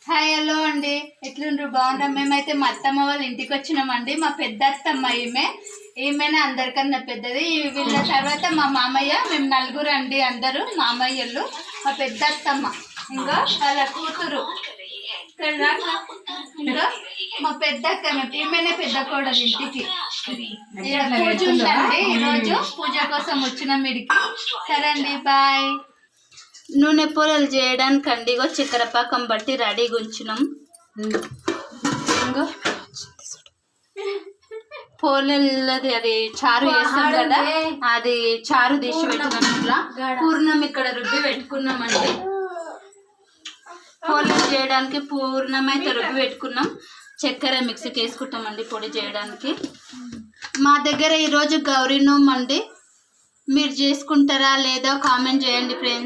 Hi hello అండి, ఎట్లుండ్రు? బాగున్నాం. మేమైతే మా అత్తమ్మ వాళ్ళ ఇంటికి వచ్చినామండి. మా పెద్ద అత్తమ్మ ఈమెనే అందరికన్నా పెద్దది. వీళ్ళ తర్వాత మా మామయ్య, మేము నలుగురు అండి. అందరూ మామయ్యలు. మా పెద్ద అత్తమ్మ ఇంకా వాళ్ళ కూతురు, ఇంకా మా పెద్ద అత్తమ్మ, ఈమెనే పెద్ద కోడలు ఇంటికి. పూజ ఉందండి ఈరోజు, పూజ కోసం వచ్చినాం ఇడికి. సరే అండి, బాయ్. నూనె పూలలు చేయడానికి అండి చక్కెర పాకం బట్టి రెడీగా ఉంచినాం. ఇంకా పూలది అది చారు చేస్తాం కదా, అది చారు తీసి పెట్టినాం. ఇట్లా పూర్ణం ఇక్కడ రుబ్బి పెట్టుకున్నామండి. పూలలు చేయడానికి పూర్ణం అయితే రుబ్బి పెట్టుకున్నాం. చక్కెర మిక్సీకి వేసుకుంటామండి పొడి చేయడానికి. మా దగ్గర ఈరోజు గౌరీ నోము అండి. మీరు చేసుకుంటారా లేదో కామెంట్ చేయండి ఫ్రెండ్స్.